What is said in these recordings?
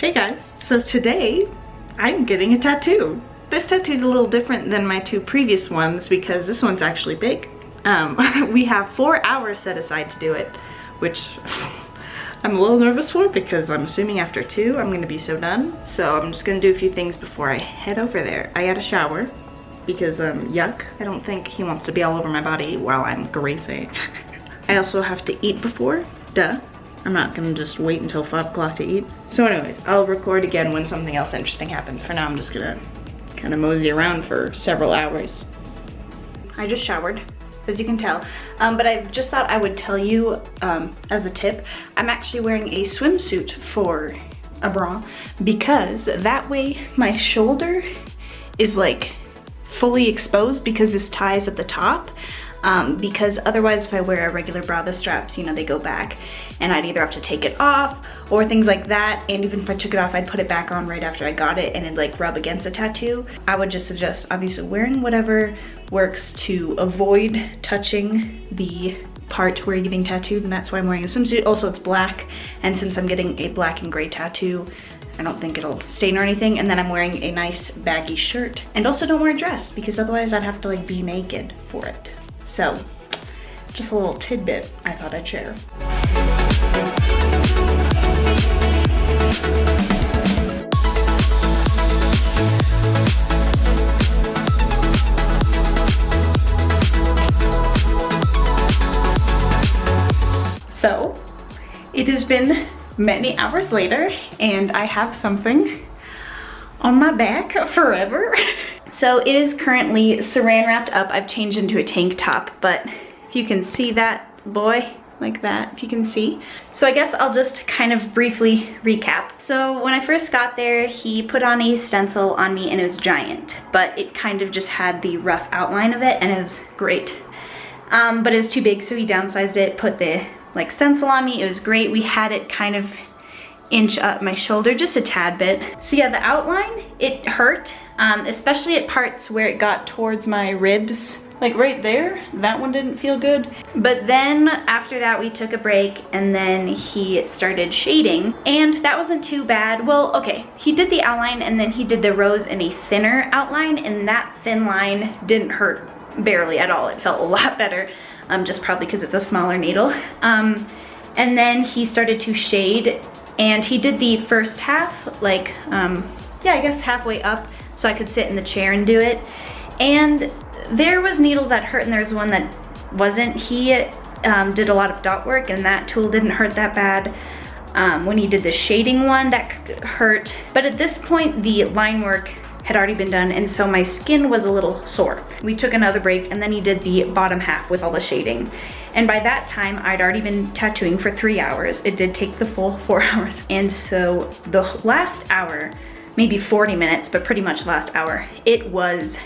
Hey guys, so today I'm getting a tattoo. This tattoo is a little different than my two previous ones because this one's actually big. We have 4 hours set aside to do it, which I'm a little nervous for because I'm assuming after 2 I'm gonna be so done. So I'm just gonna do a few things before I head over there. I had a shower because yuck, I don't think he wants to be all over my body while I'm grazing. I also have to eat before, duh. I'm not gonna just wait until 5 o'clock to eat. So anyways, I'll record again when something else interesting happens. For now, I'm just gonna kind of mosey around for several hours. I just showered, as you can tell. But I just thought I would tell you as a tip, I'm actually wearing a swimsuit for a bra because that way my shoulder is like fully exposed because this tie is at the top. Because otherwise if I wear a regular bra, the straps, you know, they go back and I'd either have to take it off or things like that. And even if I took it off, I'd put it back on right after I got it and it'd like rub against the tattoo. I would just suggest obviously wearing whatever works to avoid touching the part where you're getting tattooed, and that's why I'm wearing a swimsuit. Also, it's black, and since I'm getting a black and gray tattoo, I don't think it'll stain or anything. And then I'm wearing a nice baggy shirt. And also don't wear a dress because otherwise I'd have to like be naked for it. So, just a little tidbit I thought I'd share. So, it has been many hours later and I have something on my back forever. So it is currently saran wrapped up. I've changed into a tank top, but if you can see that boy, like that, if you can see. So I guess I'll just kind of briefly recap. So when I first got there, he put on a stencil on me and it was giant, but it kind of just had the rough outline of it and it was great. But it was too big, so he downsized it, put the like stencil on me. It was great. We had it kind of inch up my shoulder just a tad bit. So yeah, the outline, it hurt, especially at parts where it got towards my ribs, like right there. That one didn't feel good. But then after that we took a break and then he started shading and that wasn't too bad. Well, okay, he did the outline and then he did the rose in a thinner outline, and that thin line didn't hurt barely at all. It felt a lot better, just probably because it's a smaller needle. And then he started to shade. And he did the first half, like, yeah, I guess halfway up, so I could sit in the chair and do it. And there was needles that hurt and there was one that wasn't. He did a lot of dot work and that tool didn't hurt that bad. When he did the shading one, that hurt. But at this point, the line work had already been done, and so my skin was a little sore. We took another break and then he did the bottom half with all the shading. And by that time, I'd already been tattooing for 3 hours. It did take the full 4 hours. And so the last hour, maybe 40 minutes, but pretty much last hour, it was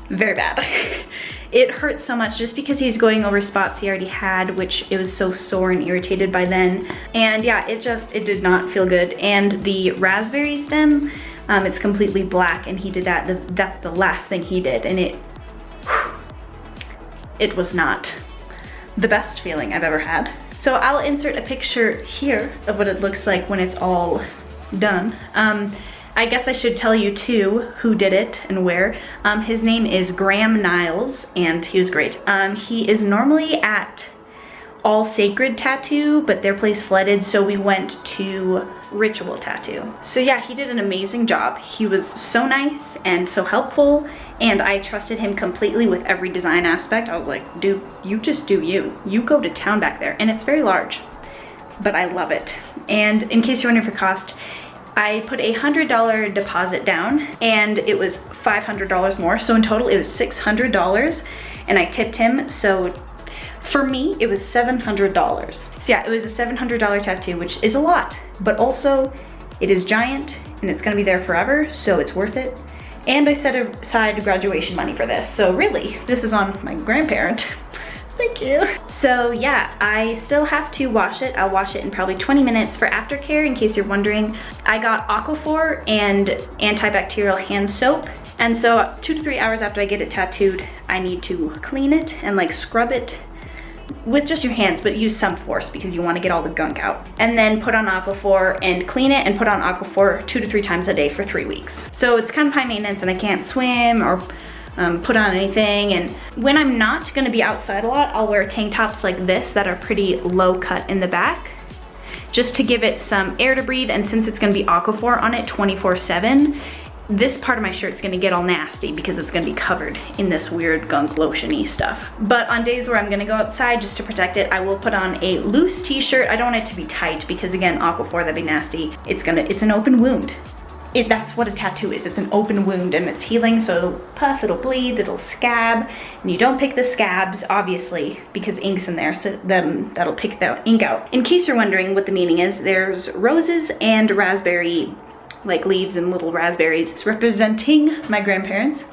very bad. It hurt so much just because he's going over spots he already had, which it was so sore and irritated by then. And yeah, it did not feel good. And the raspberry stem, it's completely black, and he did that. That's the last thing he did, and it was not the best feeling I've ever had. So I'll insert a picture here of what it looks like when it's all done. I guess I should tell you too who did it and where. His name is Graham Niles, and he was great. He is normally at All Sacred Tattoo, but their place flooded, so we went to Ritual Tattoo. So yeah, he did an amazing job. He was so nice and so helpful, and I trusted him completely with every design aspect. I was like, dude, you just do you. You go to town back there. And it's very large, but I love it. And in case you're wondering for cost, I put a $100 deposit down and it was $500 more. So in total it was $600, and I tipped him. So for me, it was $700. So yeah, it was a $700 tattoo, which is a lot, but also it is giant and it's gonna be there forever, so it's worth it. And I set aside graduation money for this. So really, this is on my grandparent. Thank you. So yeah, I still have to wash it. I'll wash it in probably 20 minutes for aftercare, in case you're wondering. I got Aquaphor and antibacterial hand soap. And so 2 to 3 hours after I get it tattooed, I need to clean it and like scrub it with just your hands, but use some force because you want to get all the gunk out. And then put on Aquaphor and clean it, and put on Aquaphor 2 to 3 times a day for 3 weeks. So it's kind of high maintenance, and I can't swim or put on anything. And when I'm not gonna be outside a lot, I'll wear tank tops like this that are pretty low cut in the back, just to give it some air to breathe. And since it's gonna be Aquaphor on it 24/7, this part of my shirt's gonna get all nasty because it's gonna be covered in this weird gunk lotion-y stuff. But on days where I'm gonna go outside just to protect it, I will put on a loose t-shirt. I don't want it to be tight because again, Aquaphor, that'd be nasty. It's an open wound. That's what a tattoo is. It's an open wound and it's healing, so it'll pus, it'll bleed, it'll scab, and you don't pick the scabs, obviously, because ink's in there, so then that'll pick the ink out. In case you're wondering what the meaning is, there's roses and raspberry, like leaves and little raspberries. It's representing my grandparents.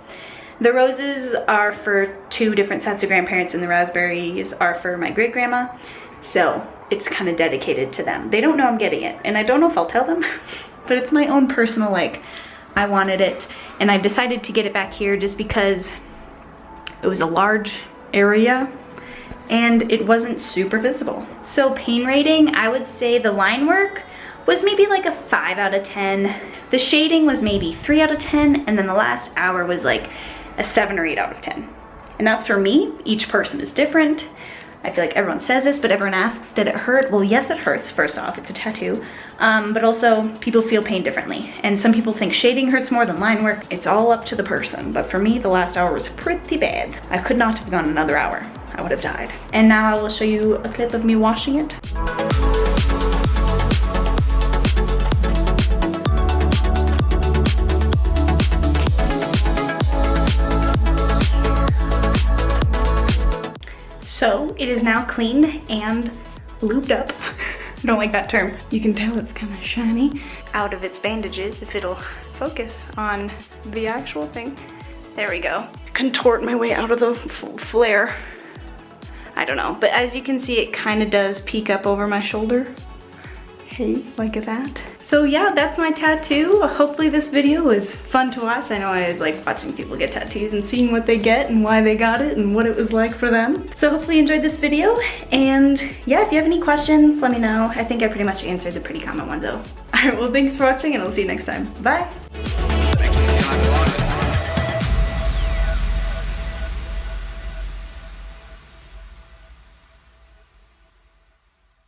The roses are for 2 different sets of grandparents, and the raspberries are for my great-grandma, so it's kind of dedicated to them. They don't know I'm getting it, and I don't know if I'll tell them. But it's my own personal, like, I wanted it, and I decided to get it back here just because it was a large area and it wasn't super visible. So pain rating, I would say the line work was maybe like a 5 out of 10. The shading was maybe 3 out of 10, and then the last hour was like a 7 or 8 out of 10. And that's for me. Each person is different. I feel like everyone says this, but everyone asks, did it hurt? Well, yes, it hurts, first off, it's a tattoo. But also, people feel pain differently. And some people think shading hurts more than line work. It's all up to the person. But for me, the last hour was pretty bad. I could not have gone another hour. I would have died. And now I will show you a clip of me washing it. So it is now clean and lubed up. I don't like that term. You can tell it's kind of shiny out of its bandages, if it'll focus on the actual thing. There we go. Contort my way out of the flare. I don't know, but as you can see, it kind of does peek up over my shoulder. Hey, like that. So yeah, that's my tattoo. Hopefully this video was fun to watch. I know I always like watching people get tattoos and seeing what they get and why they got it and what it was like for them. So hopefully you enjoyed this video, and yeah, if you have any questions, let me know. I think I pretty much answered the pretty common ones though. All right, well, thanks for watching, and I'll see you next time. Bye.